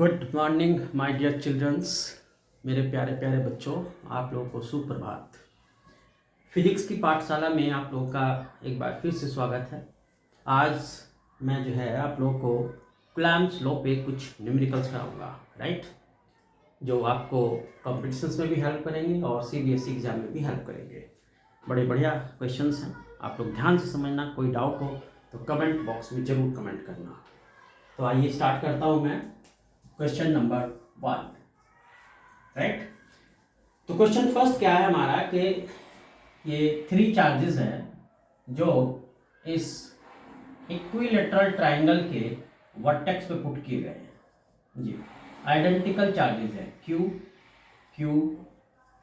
Good morning my dear childrens, मेरे प्यारे प्यारे बच्चों, आप लोगों को सुप्रभात। फिजिक्स की पाठशाला में आप लोगों का एक बार फिर से स्वागत है। आज मैं जो है आप लोगों को कूलम्ब्स लॉ पे कुछ न्यूमेरिकल्स कराऊंगा, राइट, जो आपको कॉम्पिटिशन्स में भी हेल्प करेंगे और सीबीएसई एग्जाम में भी हेल्प करेंगे। बड़े बढ़िया क्वेश्चंस हैं, आप लोग ध्यान से समझना। कोई डाउट हो तो कमेंट बॉक्स में ज़रूर कमेंट करना। तो आइए स्टार्ट करता हूँ मैं। Question number 1, right. तो क्वेश्चन फर्स्ट क्या है हमारा कि ये 3 चार्जेस हैं जो इस इक्विलेटरल ट्राइंगल के वर्टेक्स पे पुट किए गए हैं जी। आइडेंटिकल चार्जेस है Q Q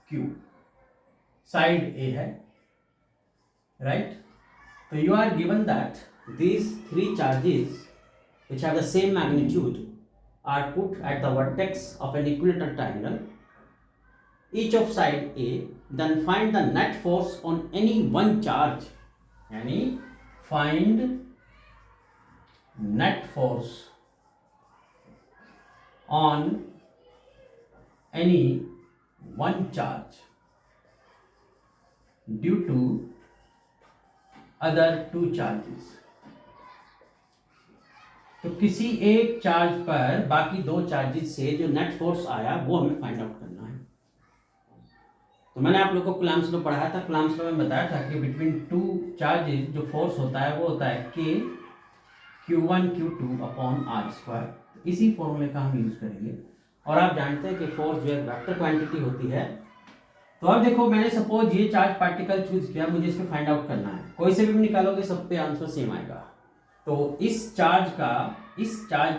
Q, side A है, राइट। तो you are given that these 3 charges which have the same magnitude are put at the vertex of an equilateral triangle, each of side A. Then find the net force on any one charge. यानी find net force on any one charge due to other 2 charges. तो किसी एक charge पर बाकी 2 charges से जो net force आया वो हमें फाइंड आउट करना है। तो मैंने आप लोगों को कूलम्ब्स लॉ पढ़ाया था। कूलम्ब्स लॉ में बताया था कि बिटवीन 2 चार्जेस जो फोर्स होता है वो होता है K Q1 Q2 upon R²। इसी फॉर्मूले का हम यूज करेंगे। और आप जानते हैं कि फोर्स जो है वेक्टर क्वांटिटी होती है। तो अब देखो, मैंने सपोज ये चार्ज पार्टिकल चूज किया, मुझे इसमें फाइंड आउट करना है। कोई से भी निकालोगे सब पे आंसर सेम आएगा। तो इस चार्ज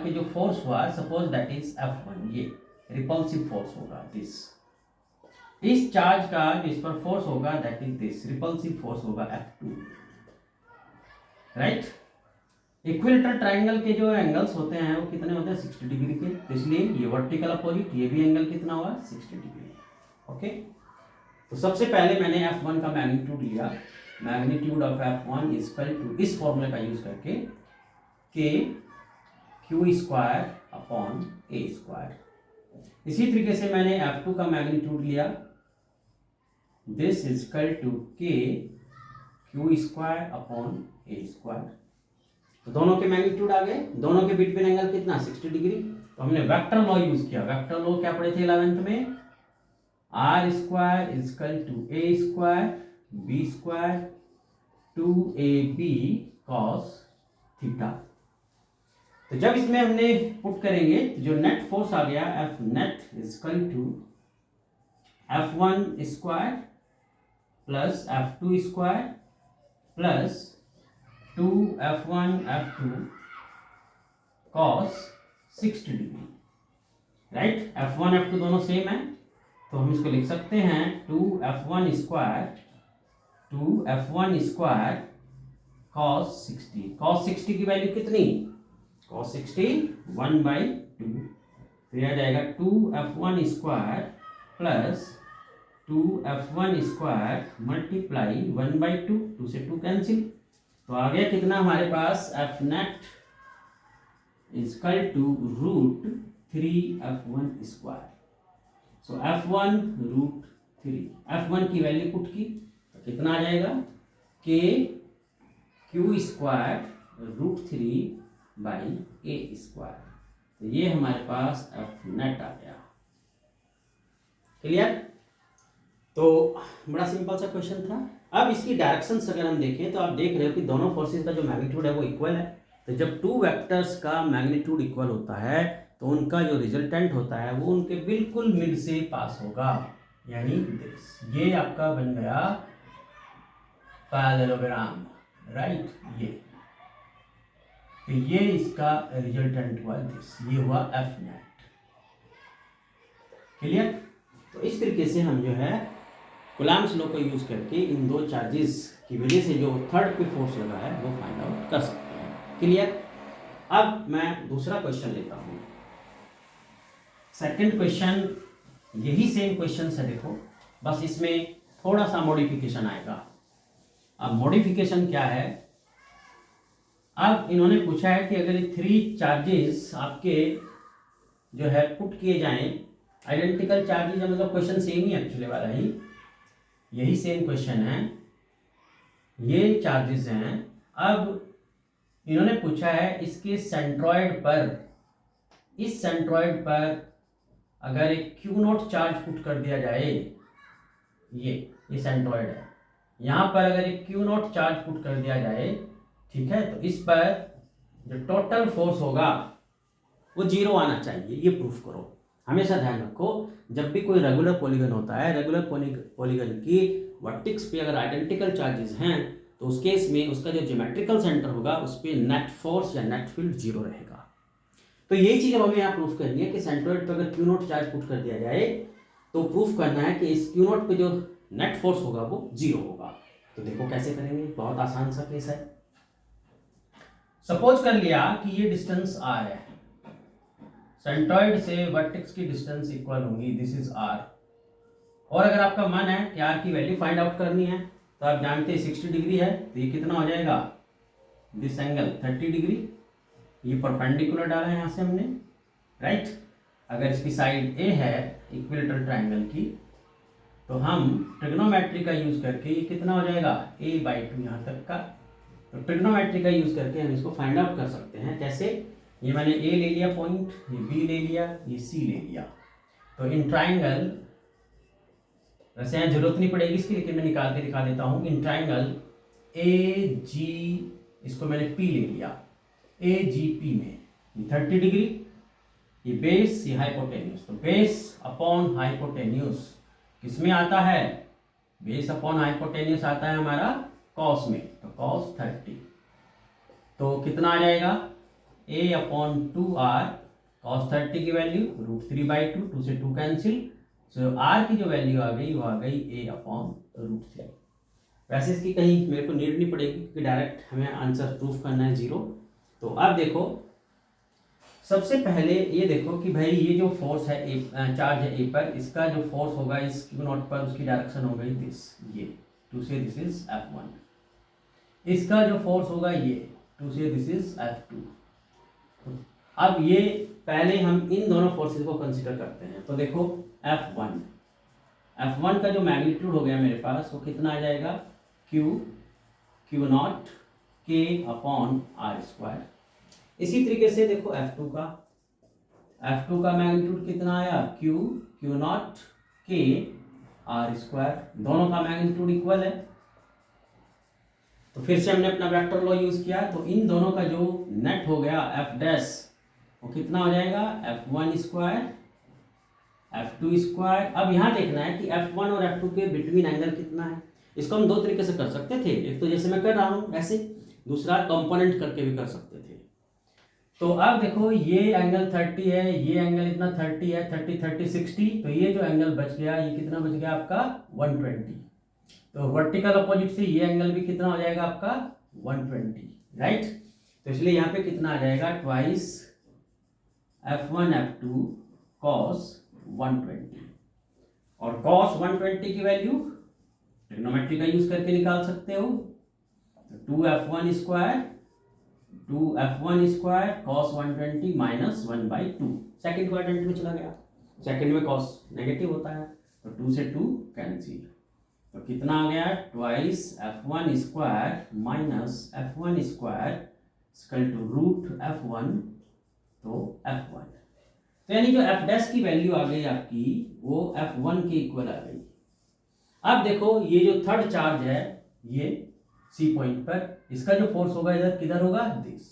पे जो फोर्स हुआ, सपोज दैट इज F1, ये रिपल्सिव फोर्स होगा दिस। इस चार्ज का जिस पर फोर्स होगा that is this, repulsive force होगा F2, राइट। इक्विलेटरल ट्राइंगल के जो एंगल्स होते हैं वो कितने होते हैं, 60 डिग्री के। तो इसलिए ये वर्टिकल अपोजिट, ये भी एंगल कितना होगा, 60 डिग्री। ओके। तो सबसे पहले मैंने F1 का मैग्नीट्यूड लिया। Magnitude of F1 is equal to, इस फॉर्मूले का यूज करके, K Q² अपॉन A²। इसी तरीके से मैंने F2 का मैग्नीट्यूड लिया। This is equal to K Q² upon A²। तो दोनों के मैग्नीट्यूड आ गए। दोनों के बीच में एंगल कितना, 60 डिग्री। तो हमने वेक्टर लॉ यूज किया। वेक्टर लॉ क्या पढ़े थे 11th में, R² is equal to A² B² 2AB cos theta. तो जब इसमें हमने पुट करेंगे तो जो नेट फोर्स आ गया, F net is equal to F1² plus F2² plus 2F1 F2 cos 60 degree, right. F1 F2 दोनों सेम है, तो हम इसको लिख सकते हैं 2F1² cos 60। cos 60 की वैल्यू कितनी, cos 60 1/2। तो यह आ जाएगा 2F1² प्लस 2F1² मल्टीप्लाई 1/2, 2 से 2 कैंसिल। तो आ गया कितना हमारे पास, F net is equal to √3F1²। So F1 √3, F1 की वैल्यू पुट की तो कितना आ जाएगा, K Q² √3/A²। तो ये हमारे पास F नेट आ गया। क्लियर। तो बड़ा सिंपल सा क्वेश्चन था। अब इसकी डायरेक्शंस अगर हम देखें तो आप देख रहे हो कि दोनों फोर्सेस का जो मैग्नीट्यूड है वो इक्वल है। तो जब 2 वेक्टर्स का मैग्नीट्यूड इक्वल होता है तो उनका जो रिजल्टेंट होता है वो उनके बिल्कुल मिड से पास होगा, यानी दिस। ये आपका बन गया पैरेललोग्राम, राइट। ये इसका रिजल्टेंट हुआ दिस, ये हुआ F नेट। क्लियर। तो इस तरीके से हम जो है कूलम्ब्स लॉ को यूज करके इन 2 चार्जेस की वजह से जो थर्ड पे फोर्स लगा है वो फाइंड आउट कर सकते हैं। क्लियर। अब मैं दूसरा क्वेश्चन लेता हूं। सेकंड क्वेश्चन यही सेम क्वेश्चन है, देखो, बस इसमें थोड़ा सा मॉडिफिकेशन आएगा। अब मॉडिफिकेशन क्या है, अब इन्होंने पूछा है कि अगर ये 3 चार्जेस आपके जो है पुट किए जाएं, आइडेंटिकल चार्जेज मतलब क्वेश्चन सेम ही एक्चुअली वाला ही, यही सेम क्वेश्चन है, ये चार्जेस हैं। अब इन्होंने पूछा है इसके सेंट्रॉइड पर, इस सेंट्रॉइड पर अगर एक क्यू नॉट चार्ज पुट कर दिया जाए, ये सेंट्रॉइड है, यहां पर अगर एक क्यू नॉट चार्ज पुट कर दिया जाए, ठीक है, तो इस पर जो टोटल फोर्स होगा वो 0 आना चाहिए, ये प्रूफ करो। हमेशा ध्यान रखो, जब भी कोई रेगुलर पॉलीगन होता है, रेगुलर पॉलीगन की वर्टेक्स पे अगर आइडेंटिकल चार्जेस हैं, तो उस केस में उसका जो ज्योमेट्रिकल सेंटर होगा उस पर नेट फोर्स या नेट फील्ड 0 रहेगा। तो यही चीज अब हमें यहाँ प्रूफ करनी है कि सेंट्रॉइड पर अगर क्यू नॉट चार्ज पुट कर दिया जाए तो प्रूफ करना है कि इस क्यू नॉट पे जो नेट फोर्स होगा वो 0 होगा। तो देखो कैसे करेंगे, बहुत आसान सा केस है। सपोज कर लिया कि ये डिस्टेंस r है, सेंट्रॉइड से वर्टेक्स की डिस्टेंस इक्वल होगी, दिस इज r। और अगर आपका मन है कि r की वैल्यू फाइंड आउट करनी है, तो आप जानते हैं 60 डिग्री है, तो ये कितना हो जाएगा, दिस एंगल 30 डिग्री, ये परपेंडिकुलर डाला है यहाँ से हमने, राइट। अगर इसकी साइड a है इक्विलेटरल ट्रायंगल की, तो हम ट्रिग्नोमेट्री का यूज करके ये कितना हो जाएगा, a/2 यहाँ तक का। तो ट्रिग्नोमेट्री का यूज करके हम इसको फाइंड आउट कर सकते हैं। कैसे, ये मैंने a ले लिया पॉइंट, ये b ले लिया, ये c ले लिया। तो इन ट्राइंगल, वैसे यहाँ जरूरत नहीं पड़ेगी इसकी, लेकिन मैं निकाल के दिखा देता हूँ। इन ट्राइंगल AG, इसको मैंने P ले लिया, AGP में 30 डिग्री, ये बेस, ये हाइपोटेन्यूज। तो बेस अपॉन हाइपोटेन्यूज किस में आता है, बेस अपॉन हाइपोटेन्यूज आता है हमारा कॉस में, तो कॉस 30। तो कितना आ जाएगा, a/2r, कॉस 30 की वैल्यू √3/2, 2 से 2 कैंसिल, सो r की जो वैल्यू आ गई वो आ गई a/√3। वैसे इसकी कहीं मेरे को नीड नहीं पड़ेगी क्योंकि डायरेक्ट हमें आंसर प्रूफ करना है 0। तो अब देखो, सबसे पहले ये देखो कि भाई ये जो फोर्स है चार्ज है a पर, इसका जो फोर्स होगा इस क्यू नॉट पर, उसकी डायरेक्शन हो गई दिस, ये 2 से दिस इज F1। इसका जो फोर्स होगा ये 2 से दिस इज F2। अब ये पहले हम इन दोनों फोर्सेस को कंसीडर करते हैं। तो देखो F1 का जो मैग्नीट्यूड हो गया मेरे पास, वो कितना आ जाएगा, क्यू नॉट K/r²। इसी तरीके से देखो F2 का मैग्नीट्यूड कितना आया, क्यू नॉट K/r²। दोनों का मैग्नीट्यूड इक्वल है, तो फिर से हमने अपना वेक्टर लॉ यूज किया, तो इन दोनों का जो नेट हो गया F' वो कितना हो जाएगा, F1², F2²। अब यहाँ देखना है कि F1 और F2 के बिटवीन एंगल कितना है। इसको हम दो तरीके से कर सकते थे, एक तो जैसे मैं कर रहा हूँ ऐसे, दूसरा कंपोनेंट करके भी कर सकते थे। तो अब देखो ये एंगल 30 है, ये एंगल इतना 30 है, 30 30 60, तो ये जो एंगल बच गया, ये कितना बच गया आपका 120। तो वर्टिकल अपोजिट से ये एंगल भी कितना हो जाएगा आपका 120, राइट। तो इसलिए यहाँ पे कितना आ जाएगा, ट्वाइस F1 F2 cos 120। और cos 120 की वैल्यू ट्रिग्नोमेट्री का यूज करके निकाल सकते हो, तो 2F1² cos 120 minus 1/2, second quadrant में चला गया, सेकेंड में cos नेगेटिव होता है, तो 2 से 2 कैंसिल, तो कितना आ गया, twice F1² minus F1² equal to √F1, तो F1। तो यानी जो F' की वैल्यू आ गई आपकी, वो F1 के इक्वल आ गई। अब देखो ये जो थर्ड चार्ज है, ये C पॉइंट पर, इसका जो फोर्स होगा इधर किधर होगा, दिस,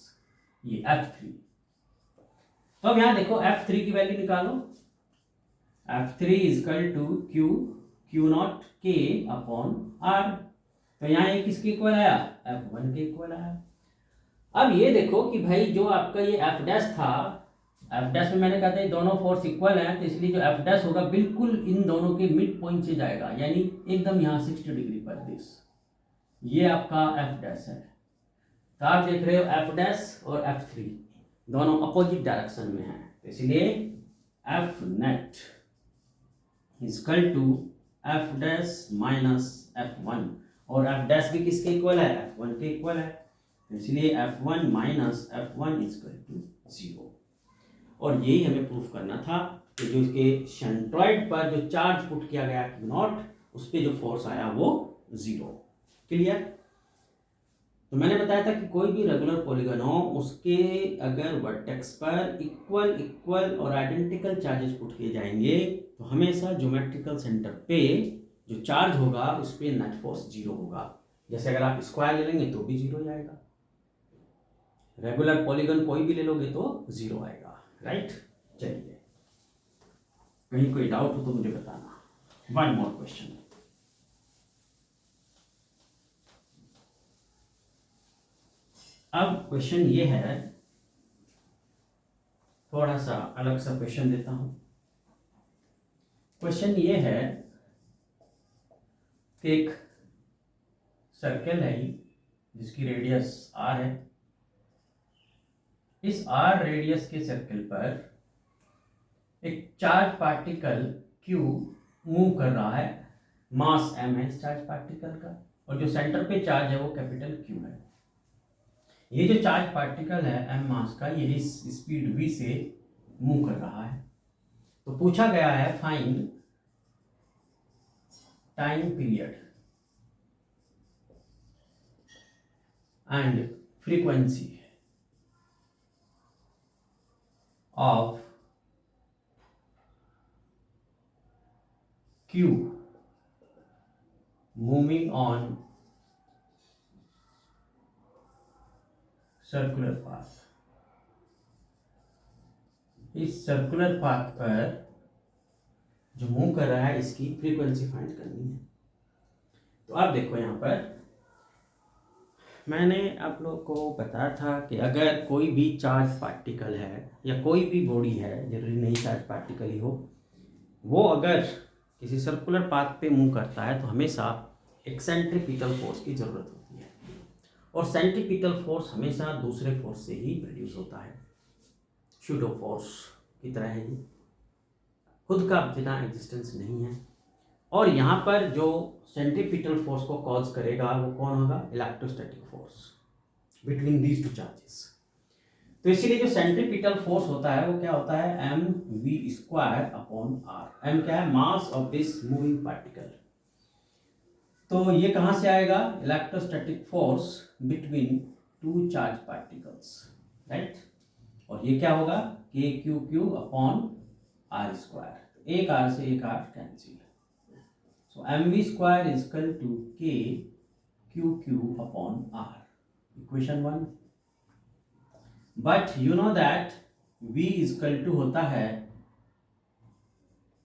ये F3। तो अब यहां देखो F3 की वैल्यू निकालो, F3 equal to Q not K/r। तो यहाँ ये किसके इक्वल आया, F1 के इक्वल आया। अब ये देखो कि भाई जो आपका ये F' था, F' में मैंने कहा था दोनों फोर्स इक्वल हैं, तो इसलिए जो F' होगा बिल्कुल इन दोनों के मिड पॉइंट से जाएगा, यानी एकदम यहाँ 60 डिग्री पर, दिस, ये आपका F' है। तो आप देख रहे हो F' और F3 दोनों अपोजिट डायरेक्शन में हैं, तो इसलिए F net equal to F' minus F1, और F' भी किसके इक्वल है, F1 के इक्वल है, तो इसलिए F1 minus F1 equal to 0। और यही हमें प्रूफ करना था कि जो इसके सेंट्रॉइड पर जो चार्ज पुट किया गया Q नॉट, उस पर जो फोर्स आया वो 0। क्लियर? तो मैंने बताया था कि कोई भी रेगुलर पॉलीगन हो, उसके अगर वर्टेक्स पर इक्वल और आइडेंटिकल चार्जेस पुट किए जाएंगे तो हमेशा ज्योमेट्रिकल सेंटर पे जो चार्ज होगा उस पर नेट फोर्स 0 होगा। जैसे अगर आप स्क्वायर ले लेंगे तो भी 0 जाएगा, रेगुलर पॉलीगन कोई भी ले लोगे तो 0 आएगा। राइट? चलिए, कहीं कोई डाउट हो तो मुझे बताना। One more question. अब क्वेश्चन ये है, थोड़ा सा अलग सा क्वेश्चन देता हूं। क्वेश्चन ये है कि एक सर्कल है जिसकी रेडियस r है। इस r रेडियस के सर्कल पर एक चार्ज पार्टिकल q मूव कर रहा है, मास m है इस चार्ज पार्टिकल का, और जो सेंटर पे चार्ज है वो कैपिटल Q है। ये जो चार्ज पार्टिकल है m मास का, ये इस स्पीड v से मूव कर रहा है। तो पूछा गया है find time period and frequency of Q moving on circular path. इस सर्कुलर पाथ पर जो मूव कर रहा है इसकी फ्रीक्वेंसी फाइंड करनी है। तो आप देखो, यहाँ पर मैंने आप लोग को बताया था कि अगर कोई भी चार्ज पार्टिकल है या कोई भी बॉडी है, जरूरी नहीं चार्ज पार्टिकल ही हो, वो अगर किसी सर्कुलर पाथ पे मूव करता है तो हमेशा एक सेंट्रीपिटल फोर्स की ज़रूरत होती है, और सेंट्रीपिटल फोर्स हमेशा दूसरे फोर्स से ही प्रोड्यूस होता है। शूडो फोर्स की तरह है, ये खुद का बिना एग्जिस्टेंस नहीं है। और यहाँ पर जो सेंट्रीपिटल फोर्स को कॉज करेगा वो कौन होगा? Electrostatic force between these two charges. तो इसीलिए जो सेंट्रीपिटल फोर्स होता है वो क्या होता है? mv² upon r। m क्या है? Mass of this moving particle. तो ये कहाँ से आएगा? Electrostatic force between two charge particles. Right? और ये क्या होगा? kq upon r²। एक r से एक r cancel. So mv² is equal to kqq upon r. Equation 1. But you know that v is equal to होता है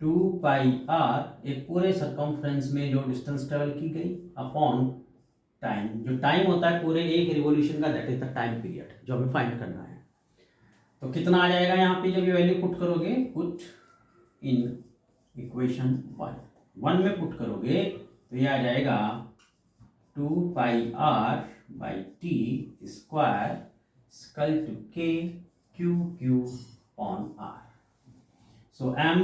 2 पाई r, एक पूरे सर्कमफ्रेंस में जो डिस्टेंस ट्रेवल की गई, अपॉन टाइम। जो टाइम होता है पूरे एक रिवॉल्यूशन का, that is the time period जो हमें फाइंड करना है। तो कितना आ जाएगा यहाँ पे जब ये वैल्यू पुट करोगे? पुट इन इक्वेशन 1 में पुट करोगे तो ये आ जाएगा 2 pi r by T square equal to k q q on r। So m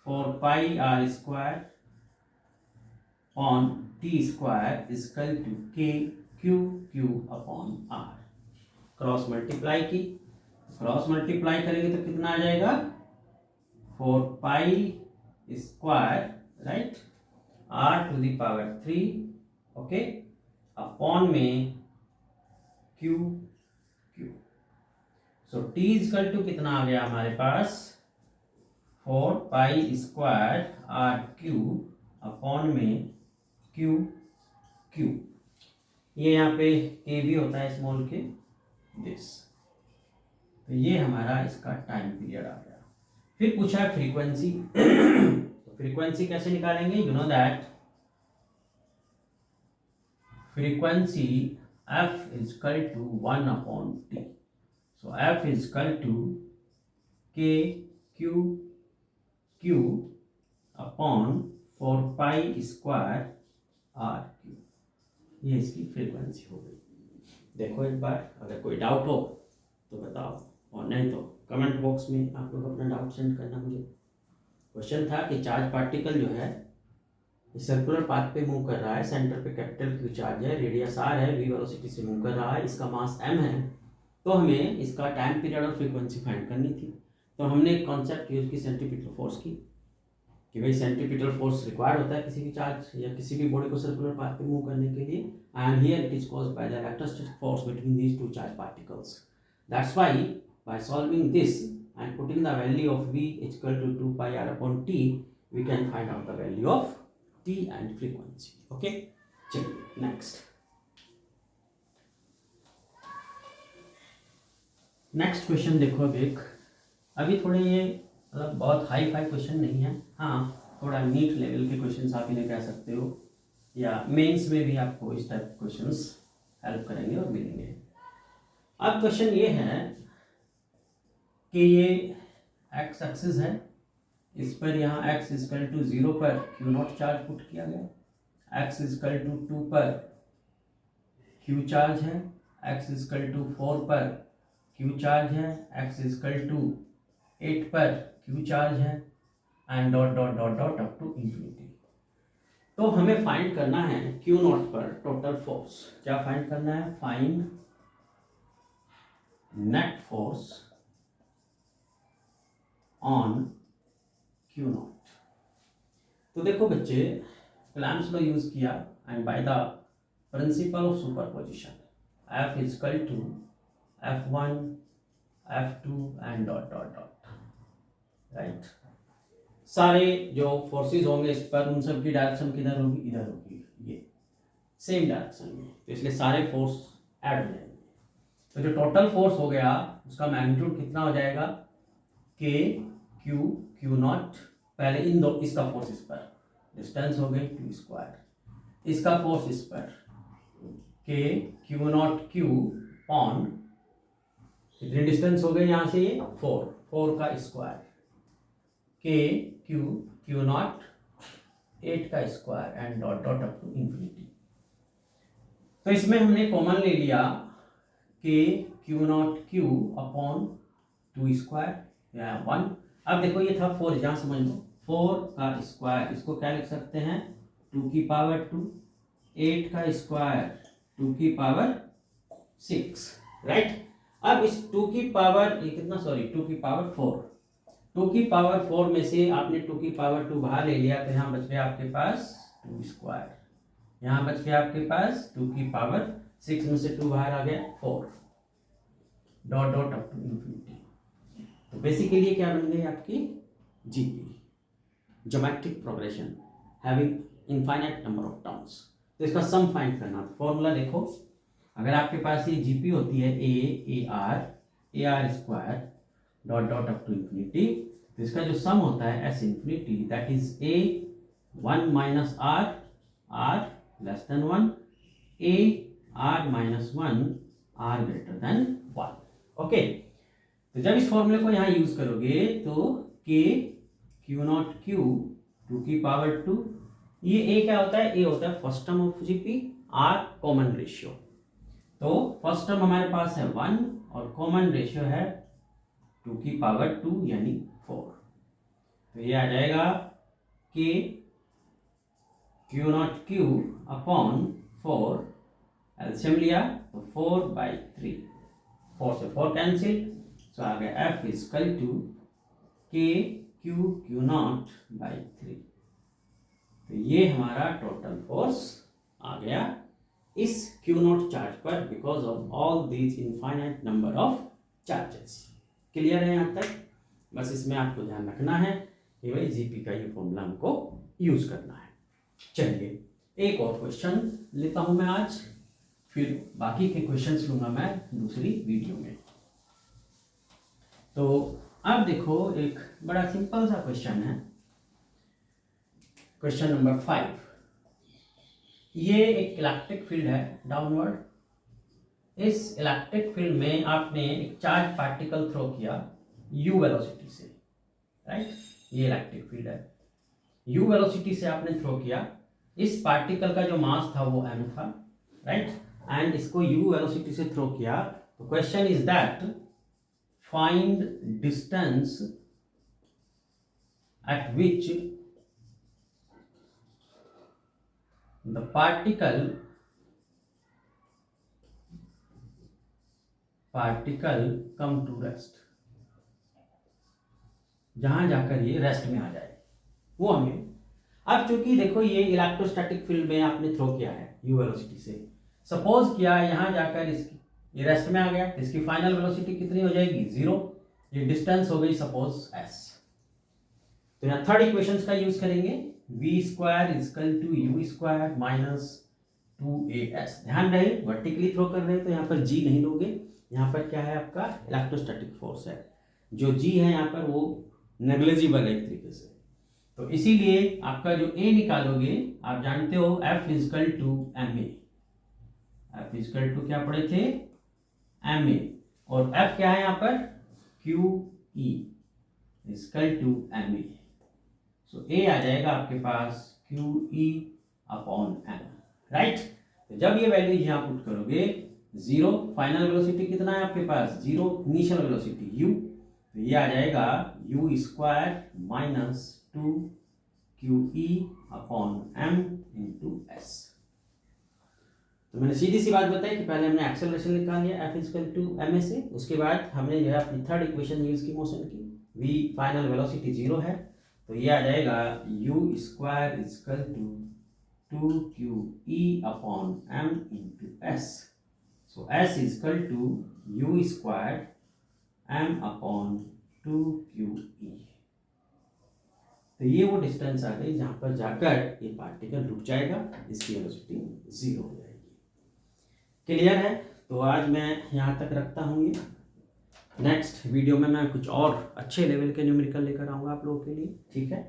for pi r square on T square equal to k q q upon r। Cross multiply की, cross multiply करेंगे तो कितना आ जाएगा? 4 pi square, right, r to the power 3, okay, upon M q q। So t equal to कितना आ गया हमारे पास? 4 pi square r cube upon M q q। ये यहाँ पे k भी होता है स्मॉल के, दिस। तो ये हमारा इसका टाइम पीरियड आ गया। फिर पूछा है फ्रीक्वेंसी। तो फ्रीक्वेंसी कैसे निकालेंगे? You know that frequency f is equal to 1 upon t. So f is equal to k q q upon 4 pi square r q। ये इसकी फ्रीक्वेंसी हो गई। देखो एक बार, अगर कोई डाउट हो तो बताओ, और नहीं तो कमेंट बॉक्स में आप लोग अपना डाउट सेंड करना मुझे। क्वेश्चन था कि चार्ज पार्टिकल जो है सर्कुलर पाथ पे मूव कर रहा है, सेंटर पे कैपिटल Q चार्ज है, रेडियस r है, v वेलोसिटी से मूव कर रहा है, इसका मास m है, तो हमें इसका टाइम पीरियड और फ्रीक्वेंसी फाइंड करनी थी। तो हमने एक कॉन्सेप्ट यूज की सेंट्रीपिटल फोर्स की, कि भाई सेंट्रीपिटल फोर्स रिक्वायर्ड होता है किसी भी चार्ज या किसी भी बॉडी को सर्कुलर पाथ पे मूव करने के लिए, and here it is caused by the electrostatic force between these two charge particles. That's why by solving this and putting the value of v equal to 2 pi r upon t we can find out the value of t and frequency. Okay, चलिए next. Next question देखो. अभी थोड़े ये मतलब बहुत hi fi question नहीं है, हाँ थोड़ा नीट लेवल के क्वेश्चंस आप इन्हें कह सकते हो, या मेंस में भी आपको इस टाइप के क्वेश्चंस हेल्प करेंगे और मिलेंगे. अब क्वेश्चन ये है कि ये एक्स एक्सिस है, इस पर यहाँ x इक्वल टू 0 पर क्यू नॉट चार्ज पुट किया गया, x इक्वल टू 2 पर q चार्ज है, x इक्वल टू 4 पर q चार्ज है, x इक्वल टू 8 पर q चार्ज है, and dot dot dot dot up to infinity. तो हमें फाइंड करना है q नॉट पर टोटल फोर्स. क्या फाइंड करना है? Find net force on q naught. तो देखो बच्चे, क्लैम्प्स लॉ यूज किया and by the principle of superposition F equal to F1 F2 and dot dot dot, right. सारे जो फोर्सेस होंगे इस पर, उन सब की डायरेक्शन किधर होगी? इधर होगी, ये सेम डायरेक्शन में, तो इसलिए सारे फोर्स ऐड हो जाएंगे. तो जो टोटल फोर्स हो गया उसका मैग्नीट्यूड कितना हो जाएगा? K Q not. पहले इन दो, इसका फोर्स इस पर, डिस्टेंस हो गई 2 स्क्वायर, इसका फोर्स इस पर K Q naught Q on, कितनी डिस्टेंस हो गई यहाँ से? ये 4 का स्क्वायर, K Q नॉट 8 का square and dot dot up to infinity. तो इसमें हमने कॉमन ले लिया K Q naught Q upon 2 square या 1. अब देखो ये था 4, जहाँ समझ लो 4 का स्क्वायर, इसको क्या लिख सकते हैं? 2 की पावर 2, 8 का स्क्वायर 2 की पावर 6, राइट. अब इस 2 की पावर, ये कितना, सॉरी 2 की पावर 4, 2 की पावर 4 में से आपने 2 की पावर 2 बाहर ले लिया, तो यहाँ बच गया आपके पास 2 स्क्वायर, यहाँ बच गया आपके पास 2 की पावर 6 में से 2 बाहर आ गया 4, dot dot up to infinity. तो बेसिकली क्या बन गई आपकी? GP, geometric progression having infinite number of terms. तो इसका सम फाइंड करना, फॉर्मूला देखो. अगर आपके पास ये जीपी होती है A R square dot dot up to infinity, तो इसका जो सम होता है S infinity, that is A 1 minus R less than 1, A R minus 1 R greater than 1. Okay, तो जब इस फॉर्मूले को यहाँ यूज करोगे तो K Q नॉट Q 2 की पावर 2, ये A क्या होता है? A होता है first term of GP, R common ratio. तो फर्स्ट टर्म हमारे पास है 1 और कॉमन रेशियो है 2 की पावर 2 यानी 4. तो ये आ जाएगा K Q naught Q upon 4, LCM लिया तो 4/3, 4 से 4 कैंसिल, तो आ गया F equal to K Q naught by 3. तो ये हमारा टोटल फोर्स आ गया इस Q नॉट चार्ज पर, because of all these infinite number of charges. Clear है यहाँ तक? बस इसमें आपको ध्यान रखना है कि भाई जीपी का ये फॉर्मूला हमको यूज करना है. चलिए एक और क्वेश्चन लेता हूं मैं आज, फिर बाकी के क्वेश्चंस लूंगा मैं दूसरी वीडियो में. तो अब देखो एक बड़ा सिंपल सा क्वेश्चन है, क्वेश्चन नंबर 5. ये एक इलेक्ट्रिक फील्ड है डाउनवर्ड. इस इलेक्ट्रिक फील्ड में आपने एक चार्ज पार्टिकल थ्रो किया u वेलोसिटी से, राइट. ये इलेक्ट्रिक फील्ड है, u वेलोसिटी से आपने थ्रो किया. इस पार्टिकल का जो मास था वो m था, राइट, एंड इसको u वेलोसिटी से थ्रो किया. तो question is that find distance at which the particle come to rest. जहाँ जाकर ये रेस्ट में आ जाए, वो हमें। अब चूंकि देखो ये इलेक्ट्रोस्टैटिक फील्ड में आपने थ्रो किया है u वेलोसिटी से, सपोज किया यहाँ जाकर इसकी ये रेस्ट में आ गया, इसकी फाइनल वेलोसिटी कितनी हो जाएगी 0, ये डिस्टेंस हो गई सपोज s। तो यहाँ थर्ड इक्वेशन का यूज करेंगे, v square is equal to u square minus 2as। ध्यान रहे वर्टिकली थ्रो कर रहे हैं तो यहाँ पर g नहीं लोगे, यहाँ पर क्या है आपका इलेक्ट्रोस्टैटिक फोर्स है, जो g है यहाँ पर वो नेग्लिजिबल है एक तरीके से। तो इसीलिए आपका जो a निकालोगे, आप जानते हो F is equal to ma, F is equal to क्या पढ़े थे ma, और F क्या है यहाँ पर QE is equal to ma। So a आ जाएगा आपके पास QE अपॉन m, राइट। तो जब ये वैल्यू यहाँ पुट करोगे 0, फाइनल वेलोसिटी कितना है आपके पास 0, इनिशियल वेलोसिटी u, तो ये आ जाएगा u square minus 2QE upon m into s। तो मैंने सीधी सी बात बताई कि पहले हमने एक्सेलरेशन निकाल लिया f इक्वल टू ma से, उसके बाद हमने जो है अपनी थर्ड इक्वेशन यूज की मोशन की, v फाइनल वेलोसिटी 0 है, तो ये आ जाएगा u square equal to 2QE upon m into s। So s equal to u square m upon 2QE। तो ये वो डिस्टेंस आ गई जहां पर जाकर ये पार्टिकल रुक जाएगा, इसकी वेलोसिटी 0 हो जाएगी। क्लियर है? तो आज मैं यहाँ तक रखता हूँ ये, नेक्स्ट वीडियो में मैं कुछ और अच्छे लेवल के न्यूमेरिकल लेकर आऊँगा आप लोगों के लिए, ठीक है।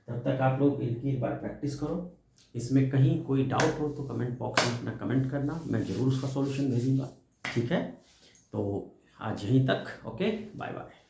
तब तक आप लोग इनकी एक बार प्रैक्टिस करो, इसमें कहीं कोई डाउट हो तो कमेंट बॉक्स में अपना कमेंट करना, मैं ज़रूर उसका सॉल्यूशन भेजूँगा, ठीक है। तो आज यहीं तक, ओके, बाय बाय।